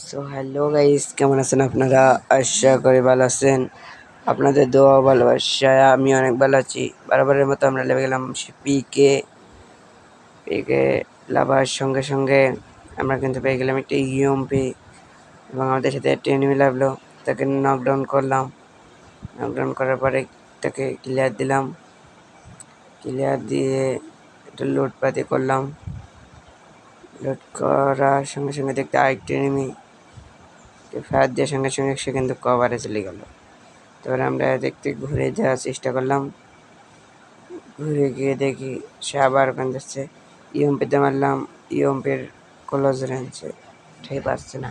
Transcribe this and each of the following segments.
So hello guys, কেমন আছেন আপনারা? আশা করি ভালো আছেন। আপনাদের দোয়া ভালোবাসায় আমি অনেক ভালো আছি। বারবারের মতো আমরা লেগে গেলাম পিকে পিকে লাভার সঙ্গে সঙ্গে আমরা কিন্তু পেয়ে গেলাম একটা ইউএমপি এবং আমাদের সাথে একটা এনিমি লাগলো। তাকে নকডাউন করলাম। নকডাউন করার পরে তাকে ক্লিয়ার দিলাম। ক্লিয়ার দিয়ে একটু লুটপাতি করলাম। লুট করার সঙ্গে সঙ্গে দেখতে আরেকটা এনিমি ফায়ার দেওয়ার সঙ্গে সঙ্গে সে কিন্তু কভারে চলে গেল। তারপরে আমরা দেখতে ঘুরে যাওয়ার চেষ্টা করলাম। ঘুরে গিয়ে দেখি সে আবার ওখানে যাচ্ছে। ইউএমপিতে মারলাম, ইউএমপির ক্লোজ রেঞ্জে ঠিক পাচ্ছে না,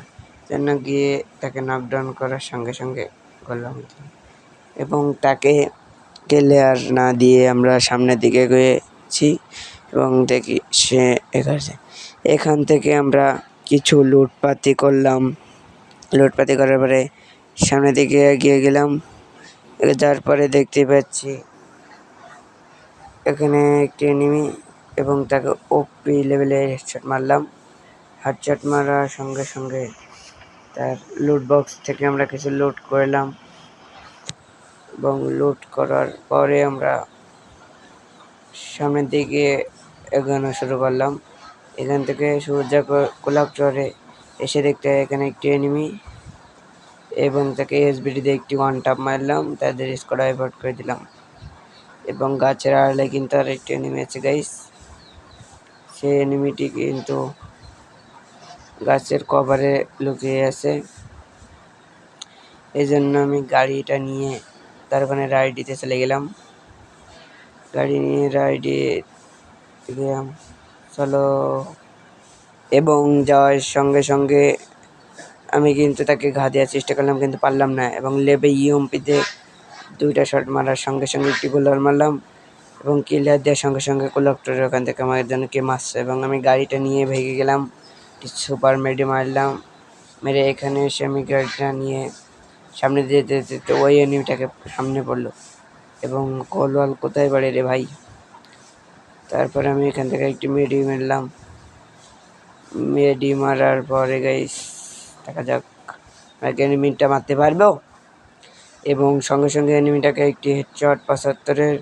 জন্য গিয়ে তাকে নকডাউন করার সঙ্গে সঙ্গে করলাম এবং তাকে ক্লিয়ার না দিয়ে আমরা সামনের দিকে গিয়েছি এবং দেখি সে এখান থেকে আমরা কিছু লুটপাতি করলাম। লুটপাতি করার পরে সামনের দিকে এগিয়ে গেলাম। যার পরে দেখতে পাচ্ছি এখানে একটি এনিমি এবং তাকে ওপি লেভেলে হেডশট মারলাম। হেডশট মারার সঙ্গে সঙ্গে তার লুট বক্স থেকে আমরা কিছু লুট করলাম এবং লুট করার পরে আমরা সামনের দিকে এগোনো শুরু করলাম। এখান থেকে সূর্যা কোলাপ্টরে এসে দেখতে এখানে একটি এনিমি এবং তাকে এসবিডি দিয়ে একটি ওয়ান টাপ মারলাম, তাদের স্কোয়াড আইভট করে দিলাম এবং গাছের আড়ালে কিন্তু আর একটি এনিমি আছে গাইস। সেই এনিমিটি কিন্তু গাছের কভারে লুকিয়ে আছে। এই জন্য আমি গাড়িটা নিয়ে তার ওখানে রাইড দিতে চলে গেলাম। গাড়ি নিয়ে রাইডে গেলাম চলো এবং যাওয়ার সঙ্গে সঙ্গে আমি কিন্তু তাকে ঘা দেওয়ার চেষ্টা করলাম কিন্তু পারলাম না এবং লেবে ইউএমপিতে দুইটা শট মারার সঙ্গে সঙ্গে একটি গোলার মারলাম এবং কিলার দেওয়ার সঙ্গে সঙ্গে কোলাপ্টরের ওখান থেকে আমার জনকে মারছে এবং আমি গাড়িটা নিয়ে ভেগে গেলাম। সুপার মেডি মারলাম, মেরে এখানে এসে আমি গাড়িটা নিয়ে সামনে যেতে যেতে ওই এনিমিটাকে সামনে পড়লো এবং কলওয়াল কোথায় বাড়ে রে ভাই। তারপরে আমি এখান থেকে একটি মেডি মারলাম। মেডি মারার পরে গাইস দেখা যাক এনিমিটা মারতে পারবো এবং সঙ্গে সঙ্গে এনিমিটাকে একটি হেডশট 75-এর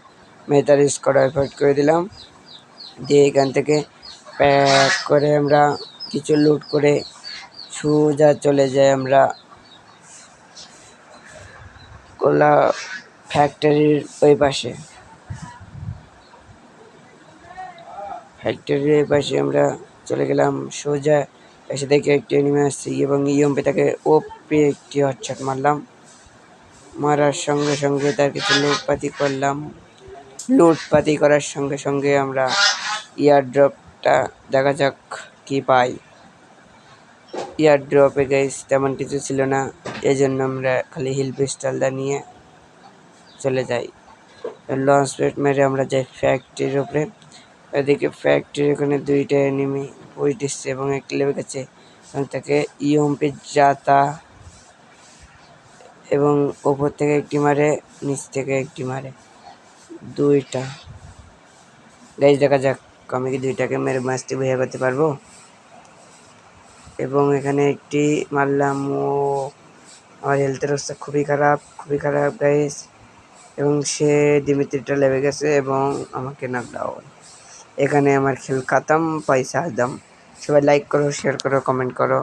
মেটার স্কোয়াড আইভট করে দিলাম। দিয়ে এখান থেকে প্যাক করে আমরা কিছু লুট করে সোজা চলে যাই আমরা কোলা ফ্যাক্টরির ওই পাশে। ফ্যাক্টরির ওই পাশে আমরা চলে গেলাম সোজা। এসে দেখে একটি এনিমি আসছে এবং ইএমপি তাকে ওপি একটি হেডশট মারলাম। মারার সঙ্গে সঙ্গে তার কিছু লুটপাতি করলাম। লুটপাতি করার সঙ্গে সঙ্গে আমরা ইয়ারড্রপটা দেখা যাক কি পাই। ইয়ারড্রপে গাইস তেমন কিছু ছিল না, এই জন্য আমরা খালি হিল পিস্টলটা নিয়ে চলে যাই। লঞ্চ প্যাড মেরে আমরা যাই ফ্যাক্টরির উপরে। এদিকে ফ্যাক্টরির ওখানে দুইটা এনিমি পুশ দিচ্ছে এবং একটি লেবে গেছে এবং তাকে ইএমপি জাতা এবং ওপর থেকে একটি মারে, নিচ থেকে একটি মারে, দুইটা গাইস। দেখা যাক আমি কি দুইটাকে মেরে ম্যাচটি বইয়া করতে পারবো এবং এখানে একটি মারলাম। ও আমার হেলথের অবস্থা খুবই খারাপ গাইস এবং সে দিমিত্রিটা লেবে গেছে এবং আমাকে নকডাউন। এখানে আমার খেল খতম, পয়সা একদম। সবাই লাইক করো, শেয়ার করো, কমেন্ট করো।